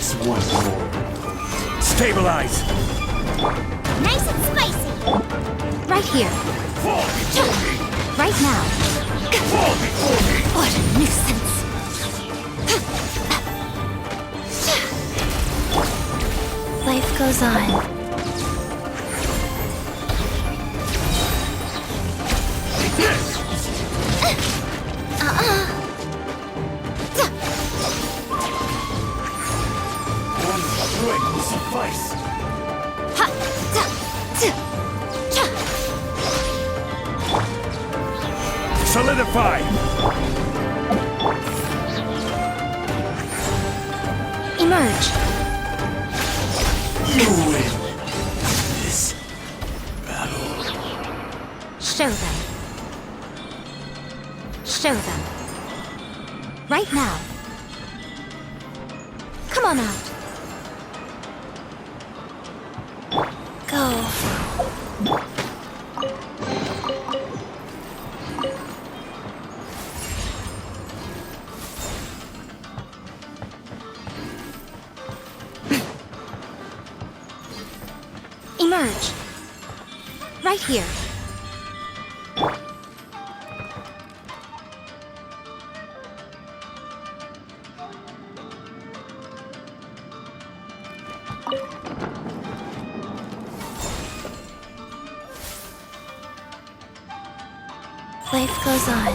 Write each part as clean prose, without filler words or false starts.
Just one more. Stabilize! Nice and spicy! Right here. Fall before me! Right now. Fall before me! What a nuisance! Life goes on. One strike will suffice. Solidify! Emerge. You win this battle. Show them. Show them. Right now. Come on out. Go. Emerge. Right here. Life goes on.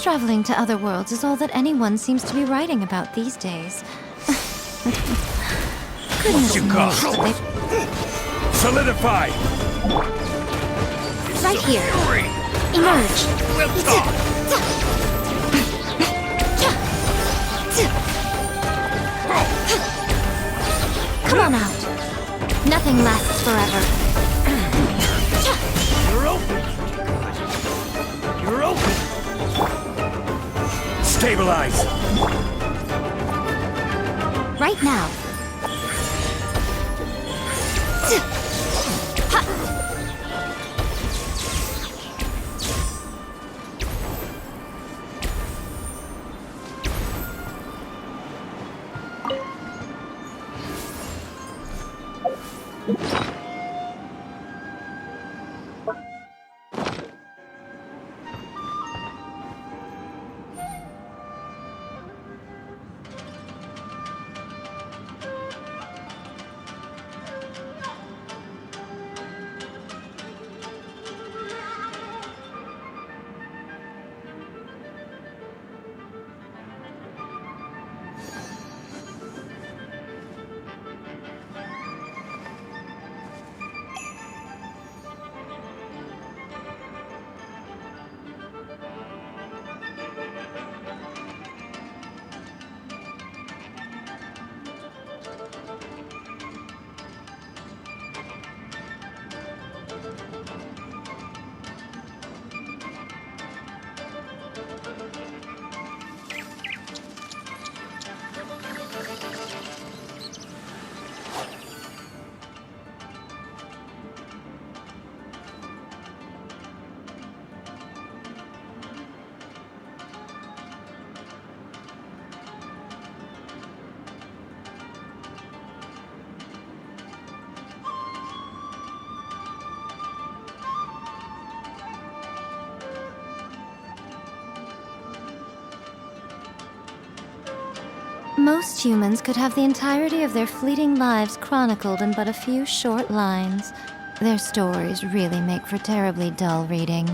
Traveling to other worlds is all that anyone seems to be writing about these days. Goodness You got? knows that Solidify! right here. Fury! Emerge. We'll talk! Come on out. Nothing lasts forever. You're open! You're open! Stabilize! Right now. Most humans could have the entirety of their fleeting lives chronicled in but a few short lines. Their stories really make for terribly dull reading.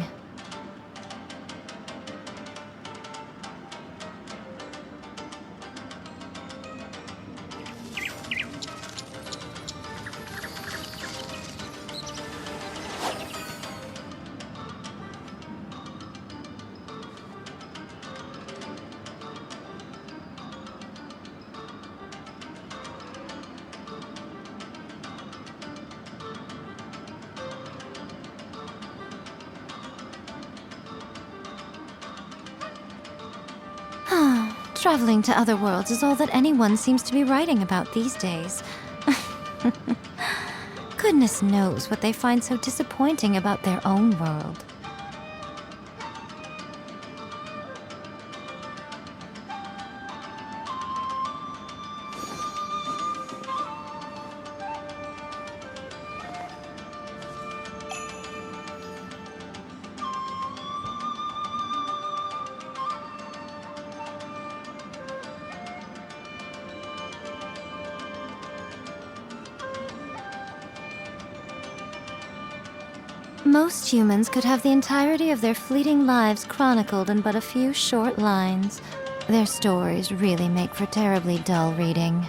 Traveling to other worlds is all that anyone seems to be writing about these days. Goodness knows what they find so disappointing about their own world. Most humans could have the entirety of their fleeting lives chronicled in but a few short lines. Their stories really make for terribly dull reading.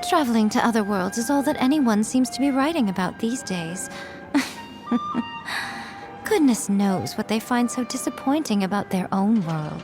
Traveling to other worlds is all that anyone seems to be writing about these days. Goodness knows what they find so disappointing about their own world.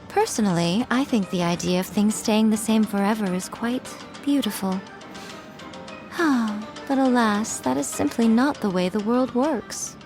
Personally, I think the idea of things staying the same forever is quite beautiful. But alas, that is simply not the way the world works.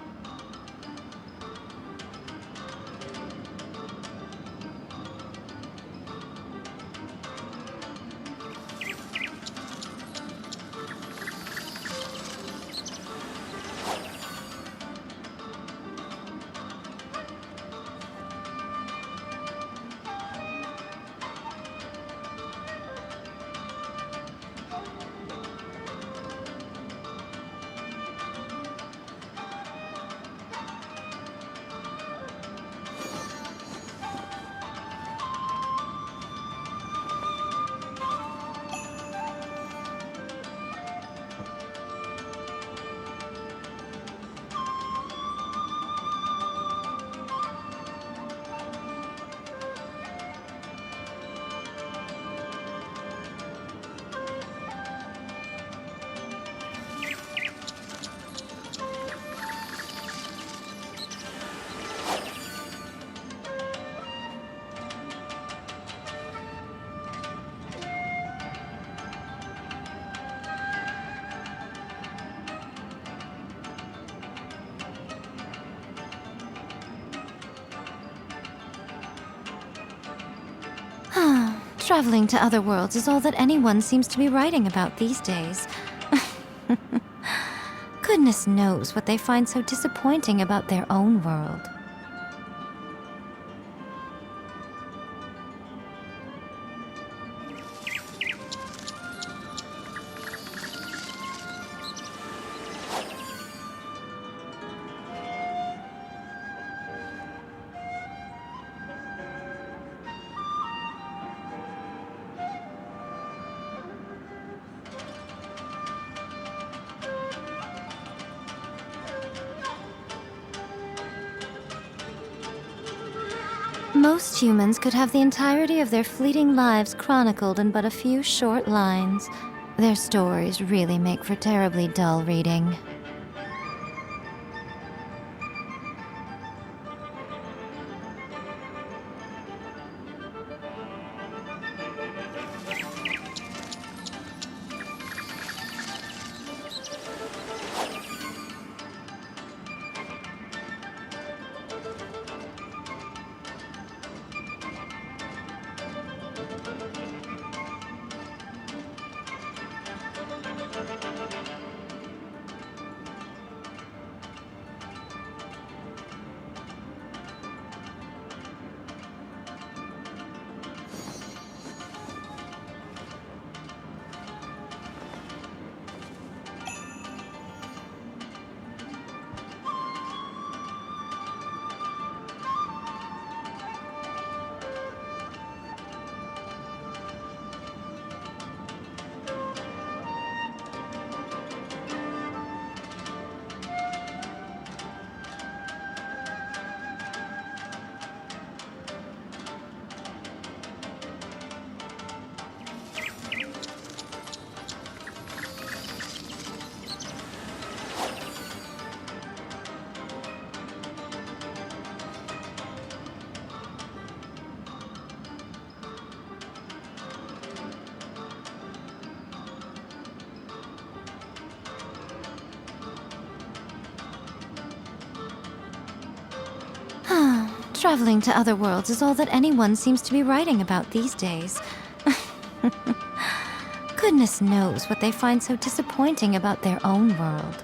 Traveling to other worlds is all that anyone seems to be writing about these days. Goodness knows what they find so disappointing about their own world. Most humans could have the entirety of their fleeting lives chronicled in but a few short lines. Their stories really make for terribly dull reading. Traveling to other worlds is all that anyone seems to be writing about these days. Goodness knows what they find so disappointing about their own world.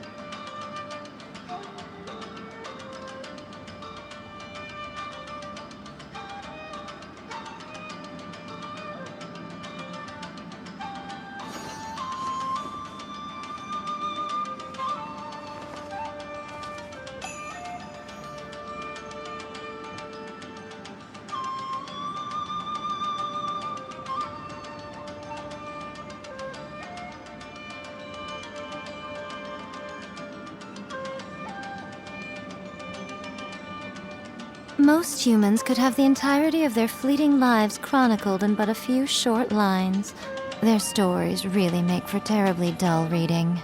Most humans could have the entirety of their fleeting lives chronicled in but a few short lines. Their stories really make for terribly dull reading.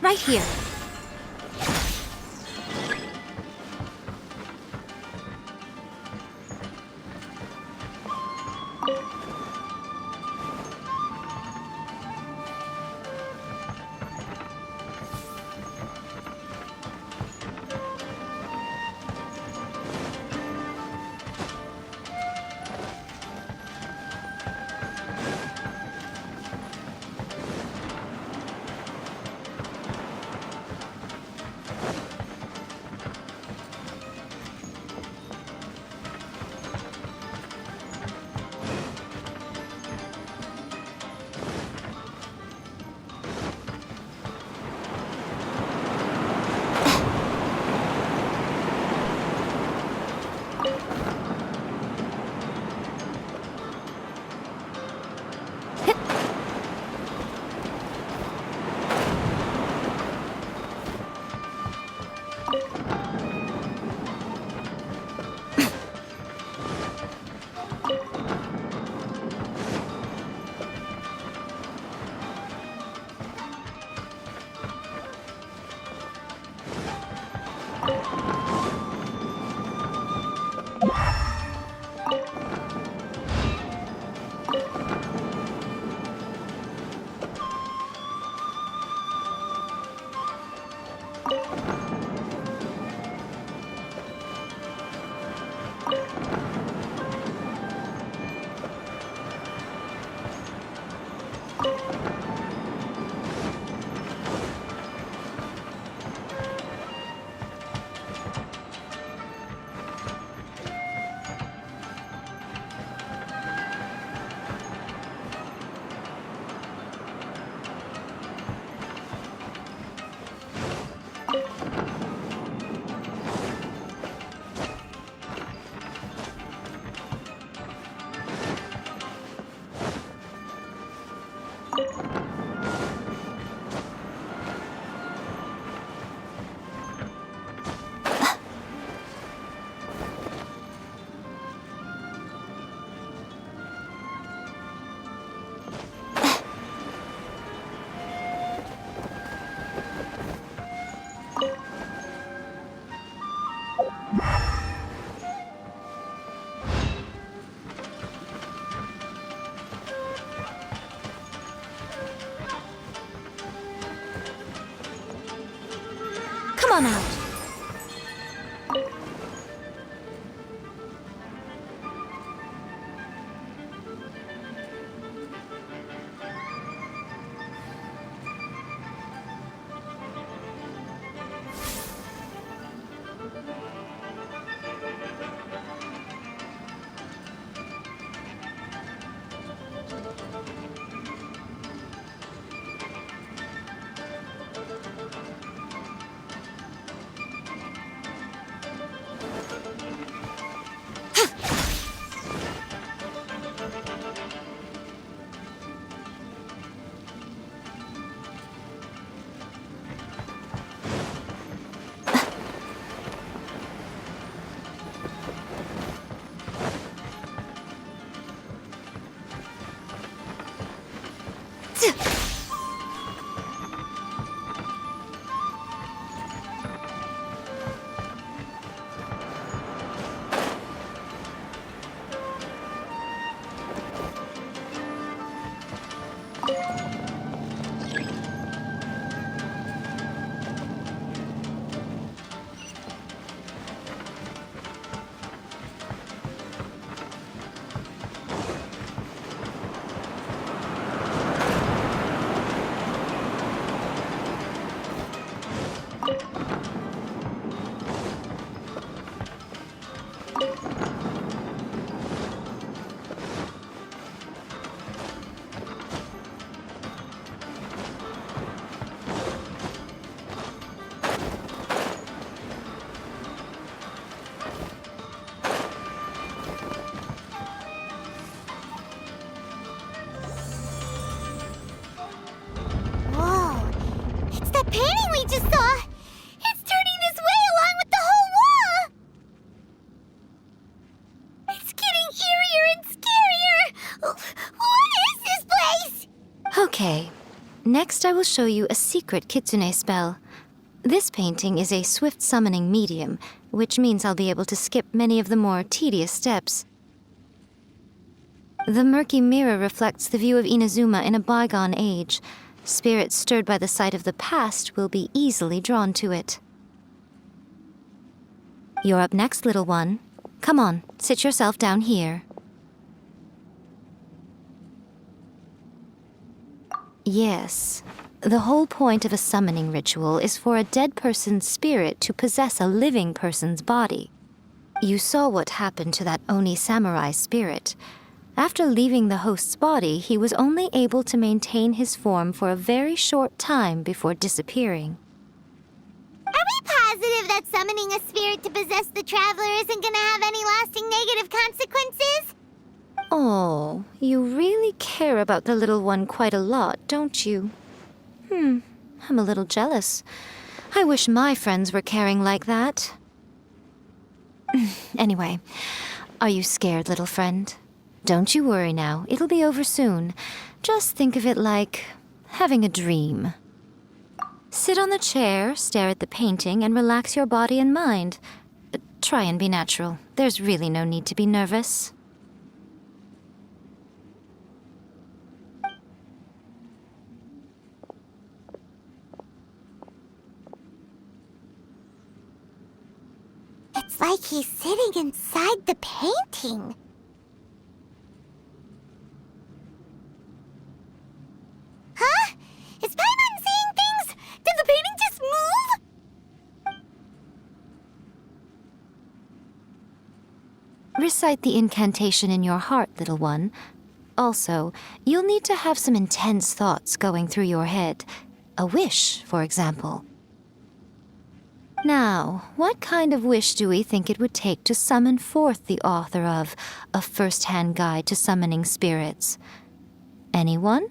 right here. Come on out. Next, I will show you a secret kitsune spell. This painting is a swift summoning medium, which means I'll be able to skip many of the more tedious steps. The murky mirror reflects the view of Inazuma in a bygone age. Spirits stirred by the sight of the past will be easily drawn to it. You're up next, little one. Come on, sit yourself down here. Yes, the whole point of a summoning ritual is for a dead person's spirit to possess a living person's body. You saw what happened to that Oni samurai spirit. After leaving the host's body, he was only able to maintain his form for a very short time before disappearing. Are we positive that summoning a spirit to possess the traveler isn't gonna have any lasting negative consequences? Oh, you really care about the little one quite a lot, don't you? I'm a little jealous. I wish my friends were caring like that. Anyway, are you scared, little friend? Don't you worry now, it'll be over soon. Just think of it like having a dream. Sit on the chair, stare at the painting, and relax your body and mind. Try and be natural. There's really no need to be nervous. It's like he's sitting inside the painting. Huh? Is Paimon seeing things? Did the painting just move? Recite the incantation in your heart, little one. Also, you'll need to have some intense thoughts going through your head. A wish, for example. Now, what kind of wish do we think it would take to summon forth the author of A First-Hand Guide to Summoning Spirits? Anyone?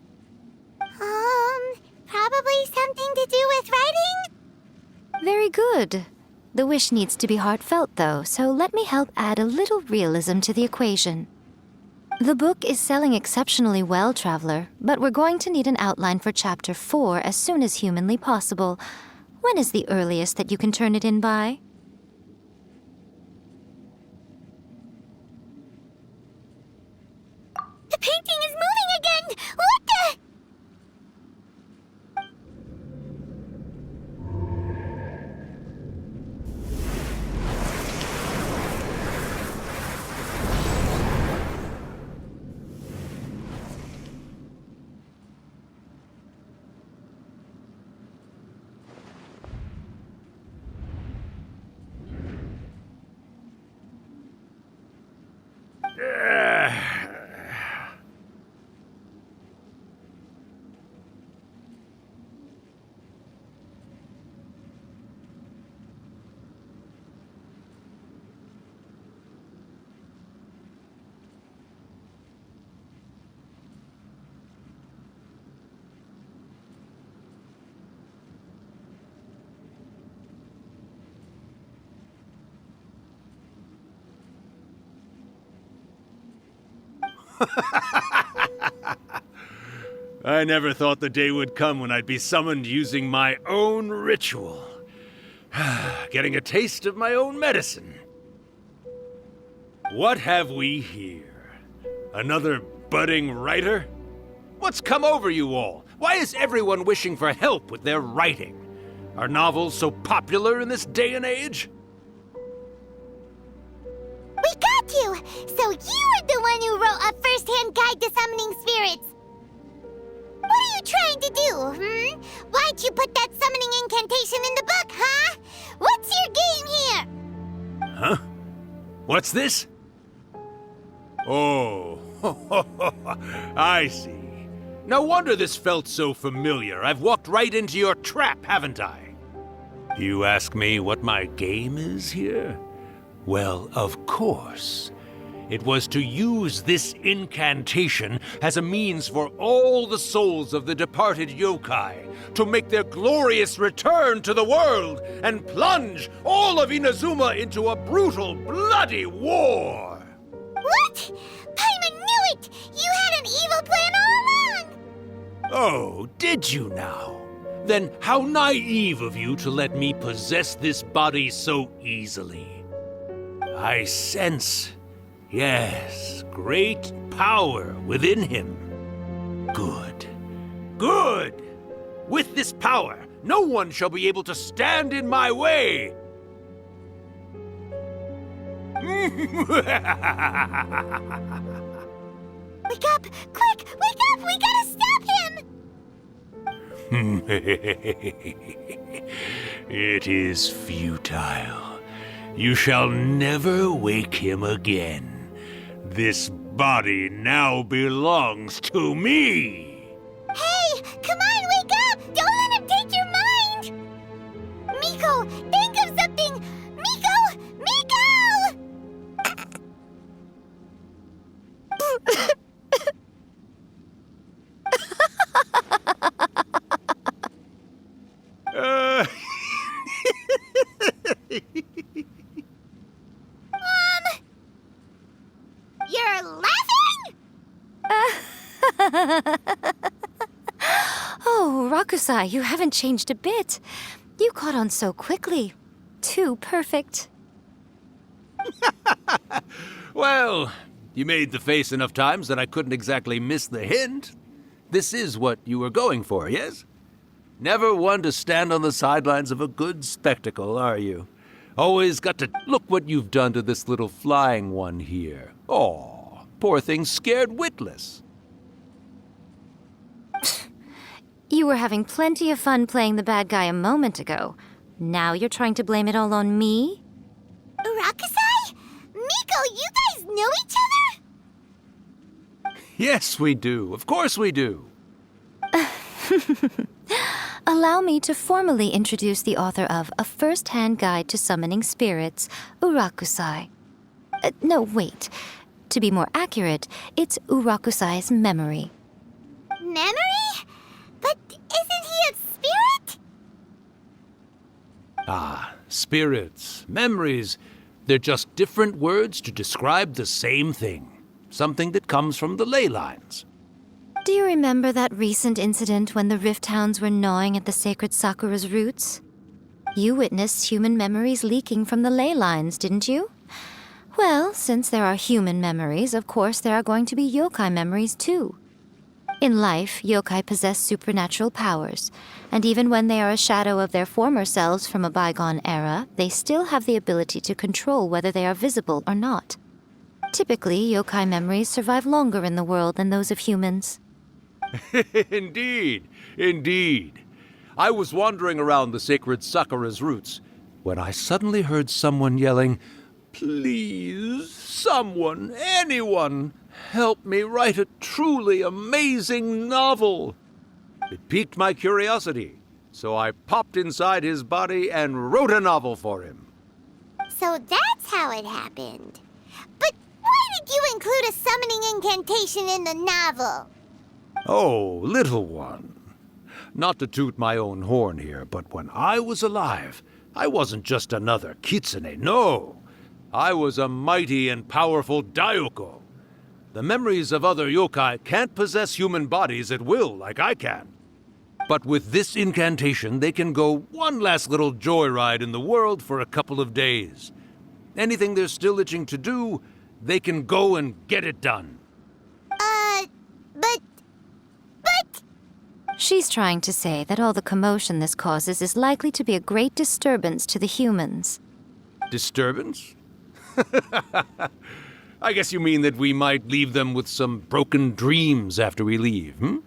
Probably something to do with writing? Very good. The wish needs to be heartfelt, though, so let me help add a little realism to the equation. The book is selling exceptionally well, Traveler, but we're going to need an outline for Chapter 4 as soon as humanly possible. When is the earliest that you can turn it in by? The painting is moving again! What the? I never thought the day would come when I'd be summoned using my own ritual. Getting a taste of my own medicine. What have we here? Another budding writer? What's come over you all? Why is everyone wishing for help with their writing? Are novels so popular in this day and age? We got you! So you are the one who wrote A First-Hand Guide to Summoning Spirits! What are you trying to do, Why'd you put that summoning incantation in the book, huh? What's your game here? Huh? What's this? Oh, I see. No wonder this felt so familiar. I've walked right into your trap, haven't I? You ask me what my game is here? Well, of course. It was to use this incantation as a means for all the souls of the departed yokai to make their glorious return to the world and plunge all of Inazuma into a brutal, bloody war! What? Paimon knew it! You had an evil plan all along! Oh, did you now? Then how naive of you to let me possess this body so easily. I sense, yes, great power within him. Good. Good! With this power, no one shall be able to stand in my way! Wake up! Quick! Wake up! We gotta stop him! It is futile. You shall never wake him again. This body now belongs to me! Hey! Come on, wake up! Don't let him take your mind! Miko, think of something! Miko! Miko! Mom! You're laughing? Oh, Rakusai, you haven't changed a bit. You caught on so quickly. Too perfect. Well, you made the face enough times that I couldn't exactly miss the hint. This is what you were going for, yes? Never one to stand on the sidelines of a good spectacle, are you? Always got to look what you've done to this little flying one here. Aw, poor thing scared witless. You were having plenty of fun playing the bad guy a moment ago. Now you're trying to blame it all on me? Rakusai? Miko, you guys know each other? Yes, we do. Of course we do. Allow me to formally introduce the author of A First-Hand Guide to Summoning Spirits, Urakusai. No, wait. To be more accurate, it's Urakusai's memory. Memory? But isn't he a spirit? Ah, spirits, memories. They're just different words to describe the same thing. Something that comes from the ley lines. Do you remember that recent incident when the Rift Hounds were gnawing at the sacred Sakura's roots? You witnessed human memories leaking from the ley lines, didn't you? Well, since there are human memories, of course there are going to be yokai memories too. In life, yokai possess supernatural powers, and even when they are a shadow of their former selves from a bygone era, they still have the ability to control whether they are visible or not. Typically, yokai memories survive longer in the world than those of humans. Indeed, indeed. I was wandering around the sacred Sakura's roots when I suddenly heard someone yelling, "Please, someone, anyone, help me write a truly amazing novel." It piqued my curiosity, so I popped inside his body and wrote a novel for him. So that's how it happened. But why did you include a summoning incantation in the novel? Oh, little one. Not to toot my own horn here, but when I was alive, I wasn't just another kitsune, no. I was a mighty and powerful Daiyuko. The memories of other yokai can't possess human bodies at will like I can. But with this incantation, they can go one last little joyride in the world for a couple of days. Anything they're still itching to do, they can go and get it done. But... She's trying to say that all the commotion this causes is likely to be a great disturbance to the humans. Disturbance? I guess you mean that we might leave them with some broken dreams after we leave, hmm?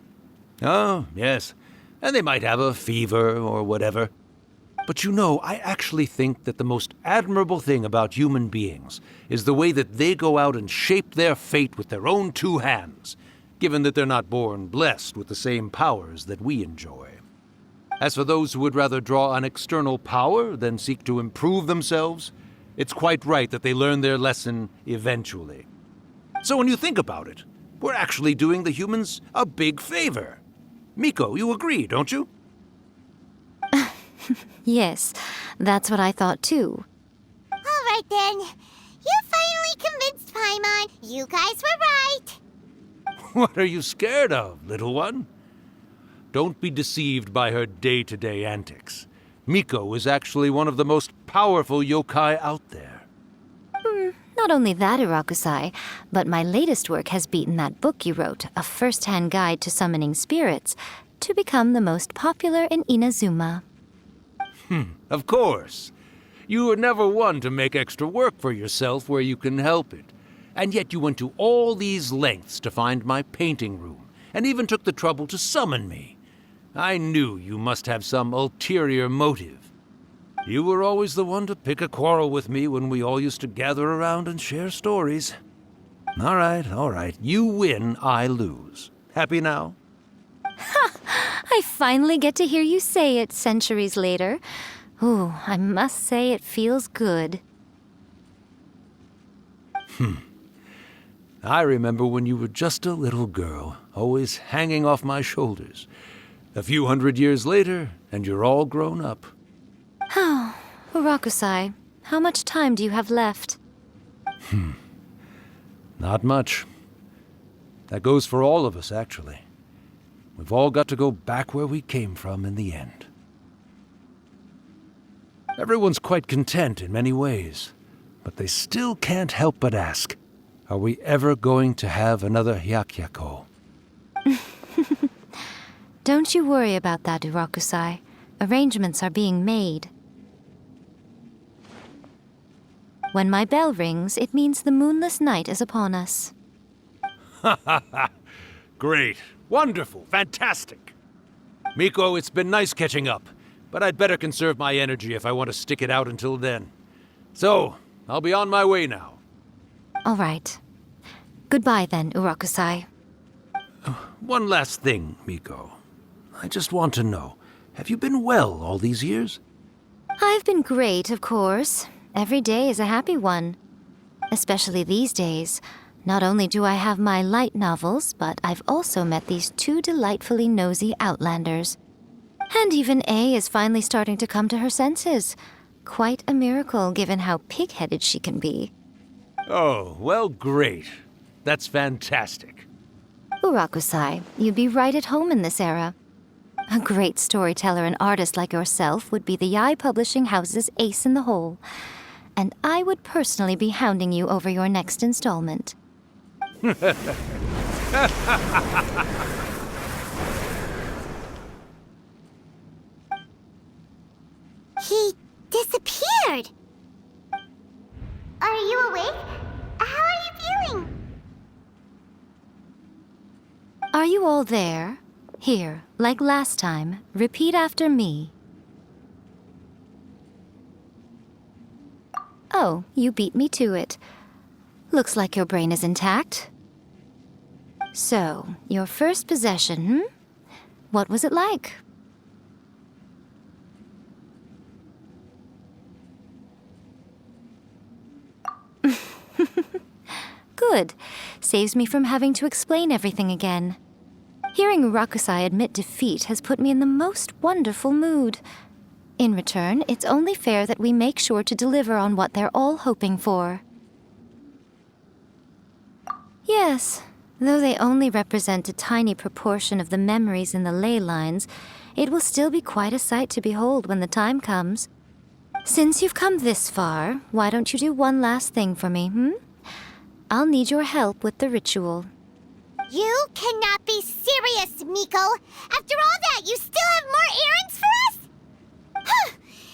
Oh, yes. And they might have a fever or whatever. But you know, I actually think that the most admirable thing about human beings is the way that they go out and shape their fate with their own two hands, given that they're not born blessed with the same powers that we enjoy. As for those who would rather draw on external power than seek to improve themselves, it's quite right that they learn their lesson eventually. So when you think about it, we're actually doing the humans a big favor. Miko, you agree, don't you? Yes, that's what I thought too. all right then. You finally convinced Paimon. You guys were right. What are you scared of, little one? don't be deceived by her day-to-day antics. Miko is actually one of the most powerful yokai out there. Not only that, Irakusai, but my latest work has beaten that book you wrote, A First-Hand Guide to Summoning Spirits, to become the most popular in Inazuma. Of course. You were never one to make extra work for yourself where you can help it. And yet you went to all these lengths to find my painting room, and even took the trouble to summon me. I knew you must have some ulterior motive. You were always the one to pick a quarrel with me when we all used to gather around and share stories. All right. You win, I lose. Happy now? I finally get to hear you say it centuries later. Ooh, I must say it feels good. I remember when you were just a little girl, always hanging off my shoulders. A few hundred years later, and you're all grown up. Oh, Urakusai, how much time do you have left? Not much. That goes for all of us, actually. We've all got to go back where we came from in the end. Everyone's quite content in many ways, but they still can't help but ask, are we ever going to have another Hyakyako? Don't you worry about that, Urakusai. Arrangements are being made. When my bell rings, it means the moonless night is upon us. Great. Wonderful. Fantastic. Miko, it's been nice catching up, but I'd better conserve my energy if I want to stick it out until then. So, I'll be on my way now. All right. Goodbye then, Urakusai. One last thing, Miko. I just want to know, have you been well all these years? I've been great, of course. Every day is a happy one. Especially these days. Not only do I have my light novels, but I've also met these two delightfully nosy outlanders. And even A is finally starting to come to her senses. Quite a miracle, given how pig-headed she can be. Oh, well, great. That's fantastic. Urakusai, you'd be right at home in this era. A great storyteller and artist like yourself would be the Yae Publishing House's ace in the hole. And I would personally be hounding you over your next installment. He disappeared! Are you awake? How are you feeling? Are you all there? Here, like last time, repeat after me. Oh, you beat me to it. Looks like your brain is intact. So, your first possession, What was it like? Good. Saves me from having to explain everything again. Hearing Rakusai admit defeat has put me in the most wonderful mood. In return, it's only fair that we make sure to deliver on what they're all hoping for. Yes, though they only represent a tiny proportion of the memories in the ley lines, it will still be quite a sight to behold when the time comes. Since you've come this far, why don't you do one last thing for me, I'll need your help with the ritual. You cannot be serious, Miko! After all that, you still have more errands for us? Huh.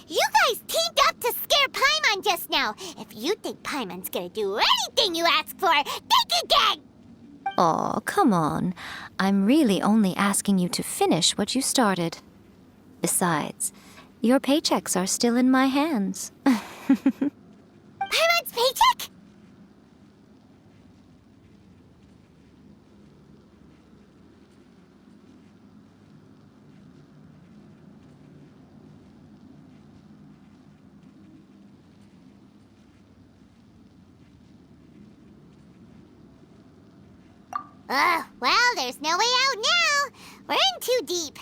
You guys teamed up to scare Paimon just now. If you think Paimon's gonna do anything you ask for, think again! Aw, come on. I'm really only asking you to finish what you started. Besides, your paychecks are still in my hands. Paimon's paycheck? Well, there's no way out now. We're in too deep.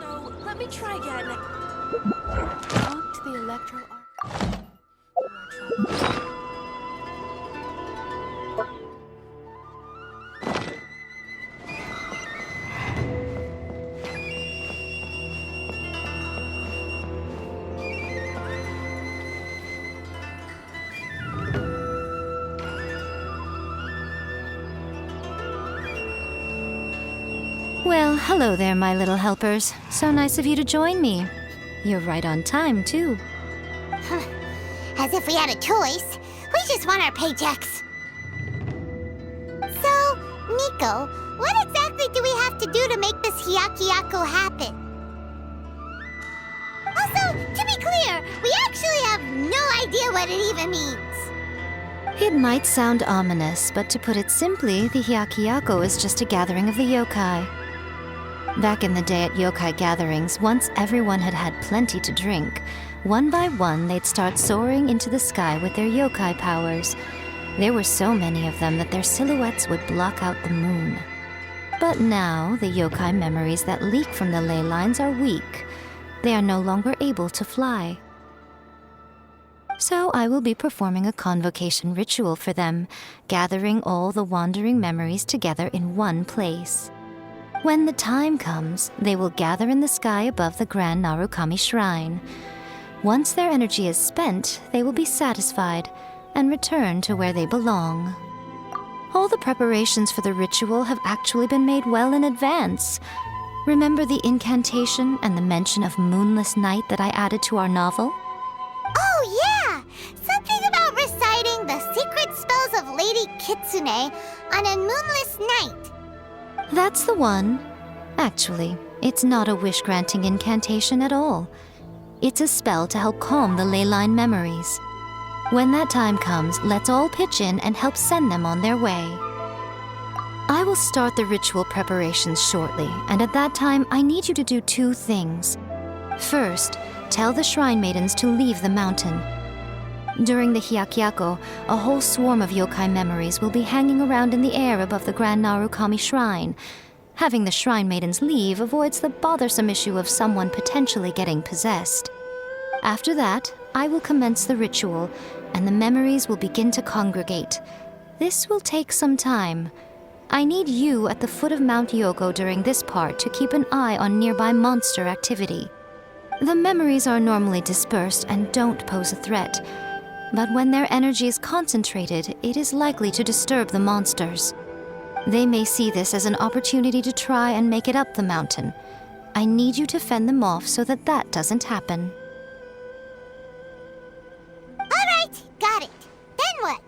No, let me try again. Talk to the electro arc. Well, hello there, my little helpers. So nice of you to join me. You're right on time, too. As if we had a choice. We just want our paychecks. So, Miko, what exactly do we have to do to make this Hyakyako happen? Also, to be clear, we actually have no idea what it even means. It might sound ominous, but to put it simply, the Hyakyako is just a gathering of the yokai. Back in the day at yokai gatherings, once everyone had had plenty to drink, one by one they'd start soaring into the sky with their yokai powers. There were so many of them that their silhouettes would block out the moon. But now, the yokai memories that leak from the ley lines are weak. They are no longer able to fly. So I will be performing a convocation ritual for them, gathering all the wandering memories together in one place. When the time comes, they will gather in the sky above the Grand Narukami Shrine. Once their energy is spent, they will be satisfied and return to where they belong. All the preparations for the ritual have actually been made well in advance. Remember the incantation and the mention of moonless night that I added to our novel? Oh, yeah! Something about reciting the secret spells of Lady Kitsune on a moonless night. That's the one. Actually, it's not a wish-granting incantation at all. It's a spell to help calm the ley line memories. When that time comes, let's all pitch in and help send them on their way. I will start the ritual preparations shortly, and at that time, I need you to do two things. First, tell the shrine maidens to leave the mountain. During the Hyakyako, a whole swarm of yokai memories will be hanging around in the air above the Grand Narukami Shrine. Having the shrine maidens leave avoids the bothersome issue of someone potentially getting possessed. After that, I will commence the ritual, and the memories will begin to congregate. This will take some time. I need you at the foot of Mount Yoko during this part to keep an eye on nearby monster activity. The memories are normally dispersed and don't pose a threat, but when their energy is concentrated, it is likely to disturb the monsters. They may see this as an opportunity to try and make it up the mountain. I need you to fend them off so that that doesn't happen. All right, got it. Then what?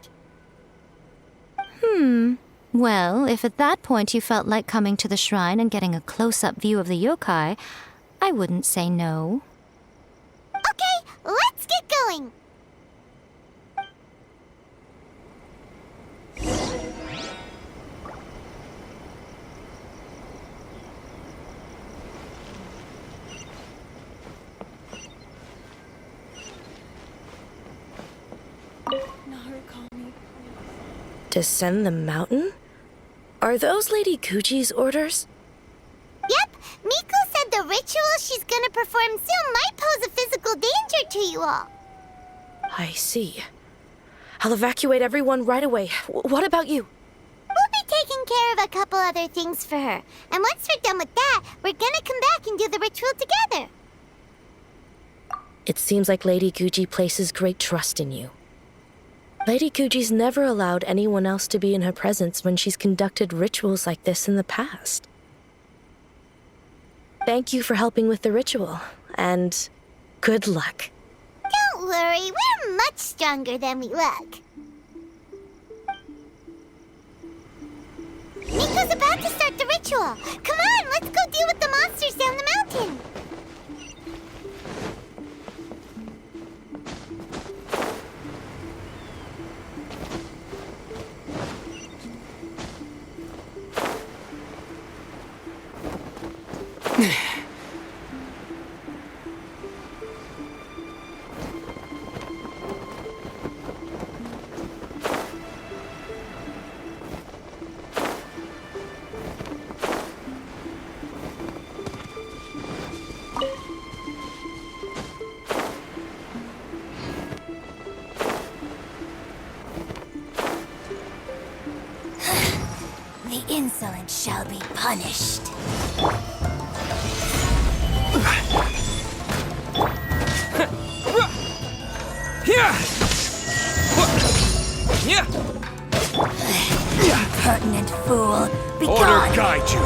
Well, if at that point you felt like coming to the shrine and getting a close-up view of the yokai, I wouldn't say no. Okay, let's get going. Descend the mountain? Are those Lady Kuchi's orders? Yep, Miko said the ritual she's gonna perform soon might pose a physical danger to you all. I see. I'll evacuate everyone right away. What about you? We'll be taking care of a couple other things for her. And once we're done with that, we're gonna come back and do the ritual together. It seems like Lady Guji places great trust in you. Lady Guji's never allowed anyone else to be in her presence when she's conducted rituals like this in the past. Thank you for helping with the ritual, and good luck. Don't worry, we're much stronger than we look. Miko's about to start the ritual. Come on, let's go deal with the monsters down the mountain. The insolent shall be punished. Impertinent fool, be Order gone! guide you.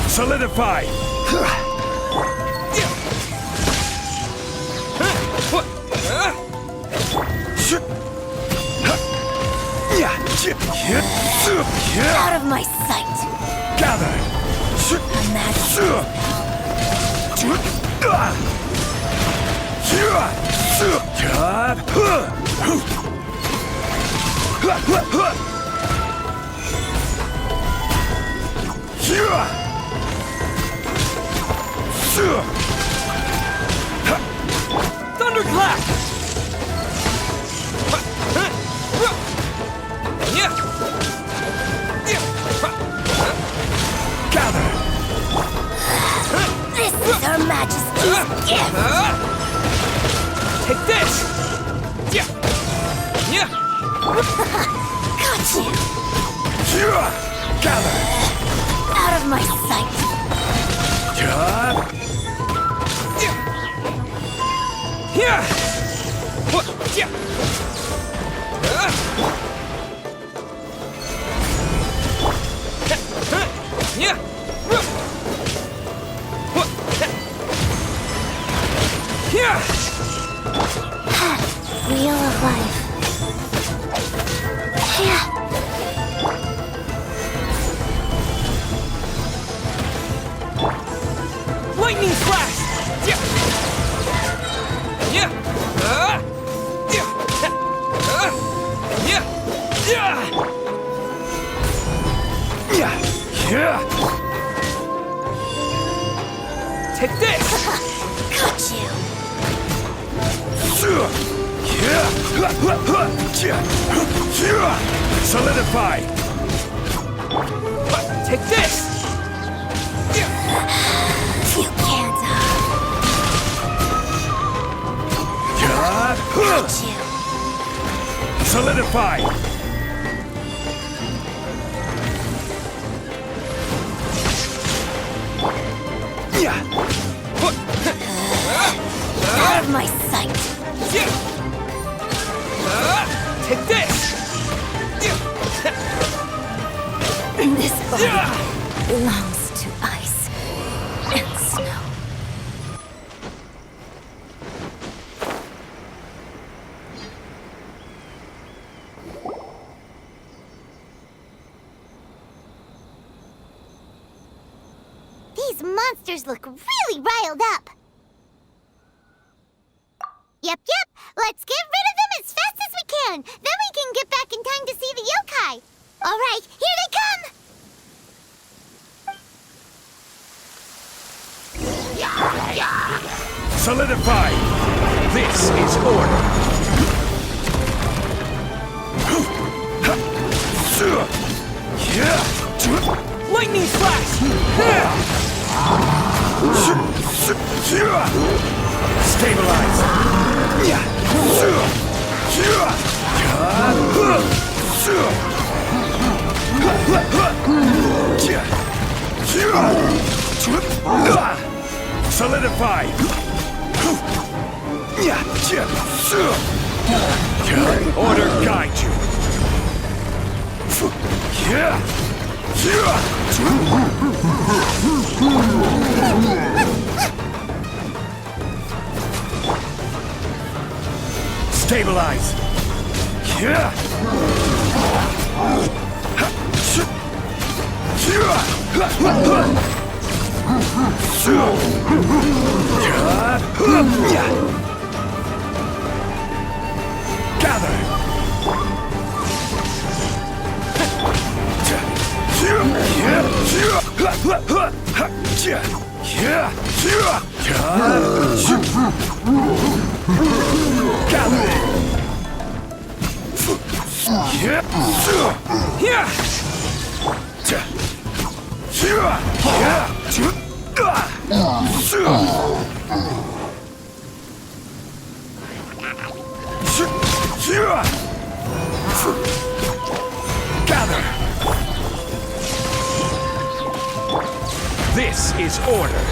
Solidify. Out of my sight! Gather. Imagine. Thunderclap! Gather! This is Her Majesty's gift! Take this! Got you! Gather! Out of my sight! Wheel of life. Lightning flash! Take this! Got you! Solidify! Take this! You can't Got you! Solidify! Out of my sight! Take this! This body belongs to ice and snow. These monsters look really riled up. Yep. Let's get rid of them as fast as we can. Then we can get back in time to see the yokai. All right, here they come. Solidify! This is order! Lightning flash! Stabilize! Solidify! Order guide you! Stabilize! Gather! Gather! This is order.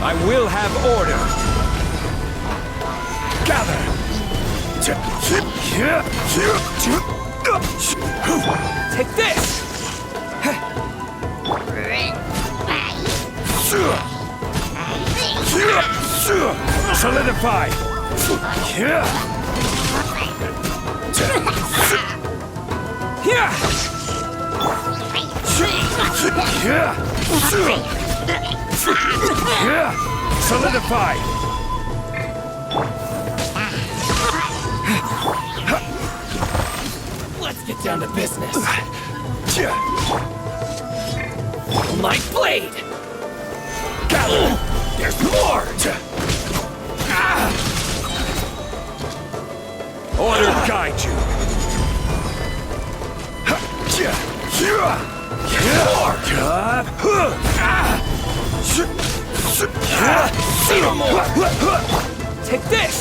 I will have order. Gather. Take this. Solidify. Solidify. Let's get down to business. My blade! Gather. There's more! Order guide you. See no more! Take this!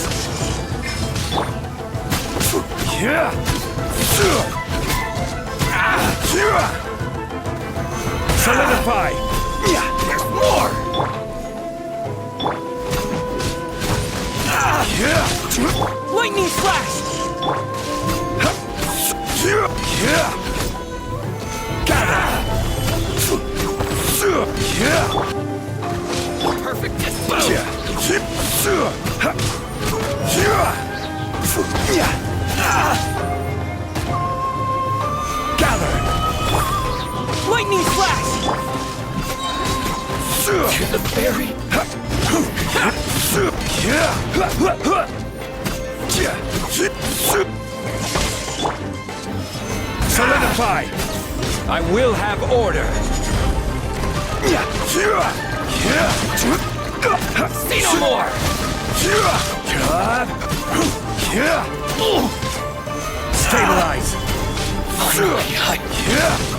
Solidify. There's more! Lightning flash! Perfect dispo! Gather. Lightning flash! To the berry! Solidify. I will have order. See no more! Stabilize.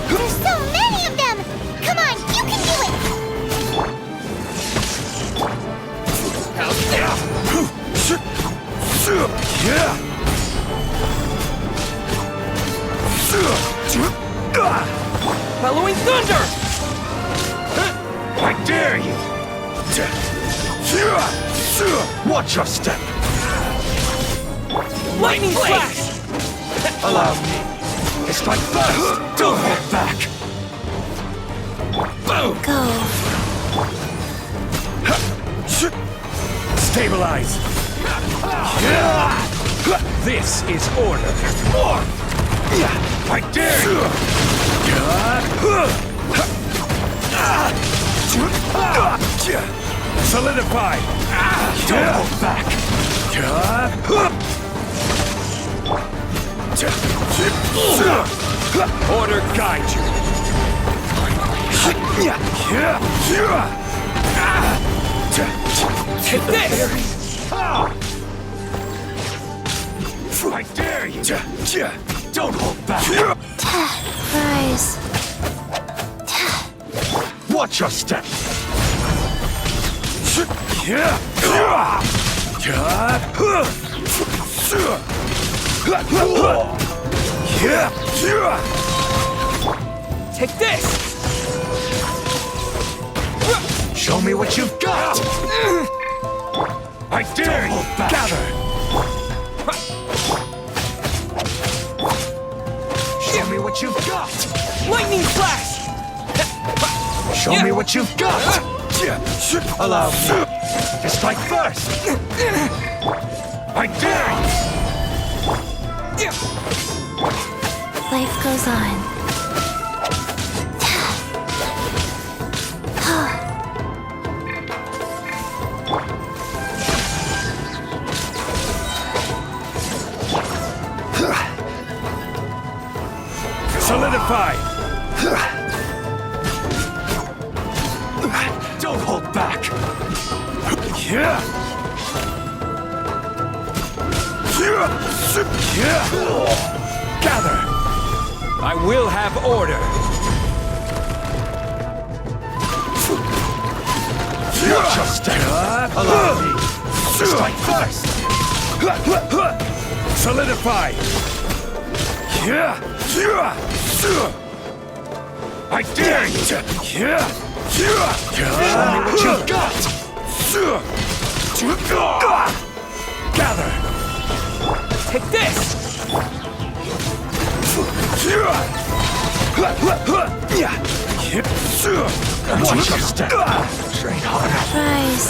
There's so many of them! Come on, you can do it! How's that? Bellowing thunder! I dare you. Watch your step. Lightning flash! Allow me. It's like first. Don't hold back. Boom! Go. Stabilize. This is order. More! I dare you. Solidify. Don't hold back. Order guide you. Take this! I dare you. Don't hold back. Rise. Watch your step! Take this! Show me what you've got! I dare you! Gather! Show me what you've got! Lightning flash! Show me what you've got! Allow me to strike first! I dare you! Life goes on. Solidify! Don't hold back! Gather! I will have order! Watch your step! Allow me to strike first! Solidify! I dare you! Show me what you've got! Gather! Take this! Watch your step! Train harder! Rise.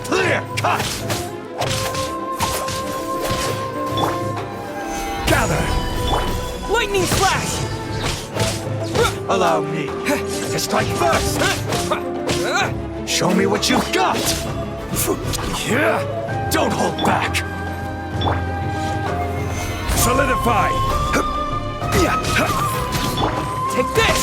Clear cut! Gather! Lightning flash! Allow me to strike first! Show me what you've got! Don't hold back! Solidify! Take this!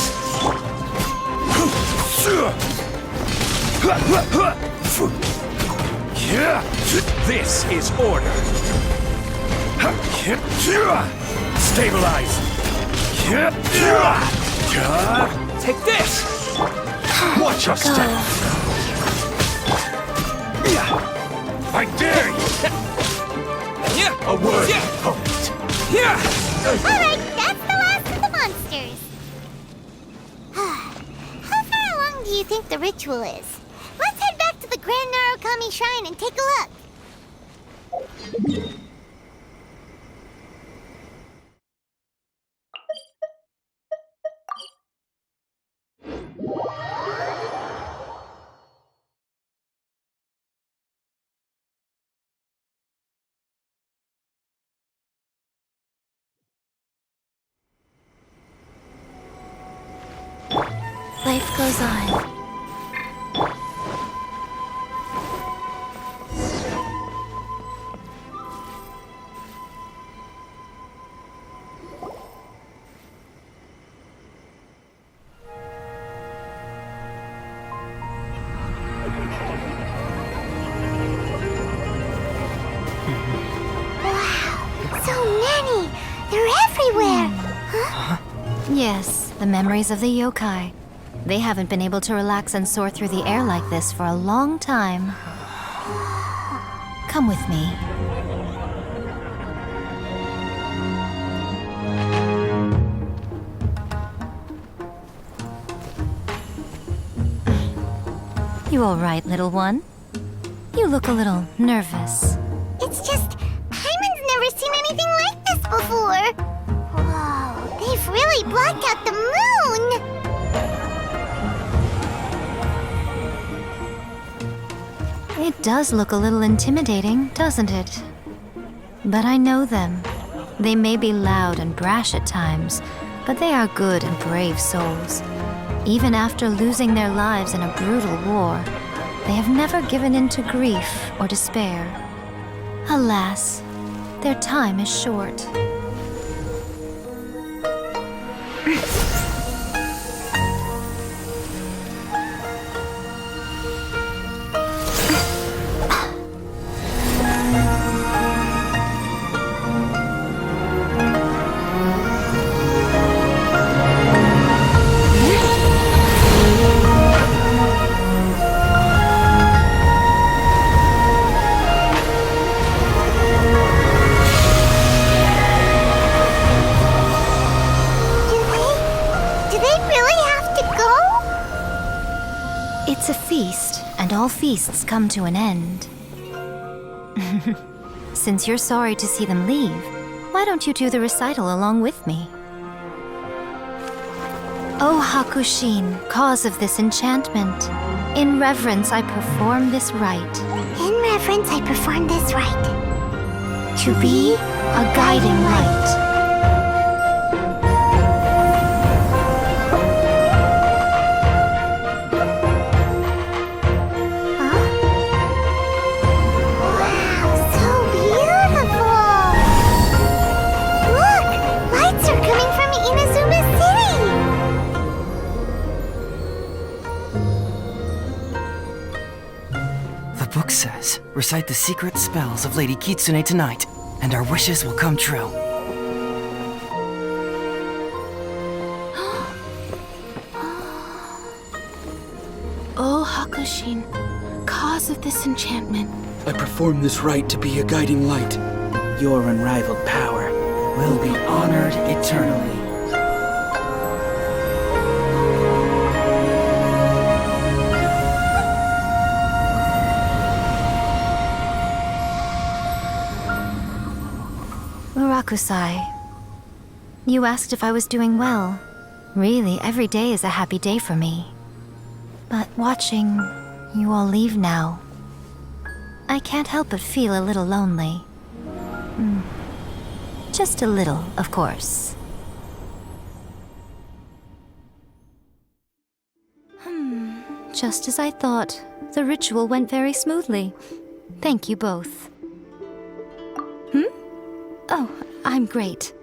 This is order! Stabilize! Take this! Watch your step! I dare you! Yeah! A word, Yeah! opponent! Yeah! Alright, that's the last of the monsters. How far along do you think the ritual is? Let's head back to the Grand Narukami Shrine and take a look. Life goes on. So many! They're everywhere! Yes, the memories of the yokai. They haven't been able to relax and soar through the air like this for a long time. Come with me. You all right, little one? You look a little nervous. It's just, Hyman's never seen anything like this before. Whoa, they've really blocked out the moon! It does look a little intimidating, doesn't it? But I know them. They may be loud and brash at times, but they are good and brave souls. Even after losing their lives in a brutal war, they have never given in to grief or despair. Alas, their time is short. all feasts come to an end. Since you're sorry to see them leave, why don't you do the recital along with me? O Hakushin, cause of this enchantment, in reverence I perform this rite. In reverence, I perform this rite. To be a guiding light. Wow, so beautiful! Look! Lights are coming from Inazuma City! The book says, recite the secret spells of Lady Kitsune tonight, and our wishes will come true. O Hakushin, cause of this enchantment. I perform this rite to be a guiding light. Your unrivaled power will be honored eternally. Murakusai, you asked if I was doing well. Really, every day is a happy day for me. But watching you all leave now, I can't help but feel a little lonely. Just a little, of course. Just as I thought, the ritual went very smoothly. Thank you both. Oh, I'm great.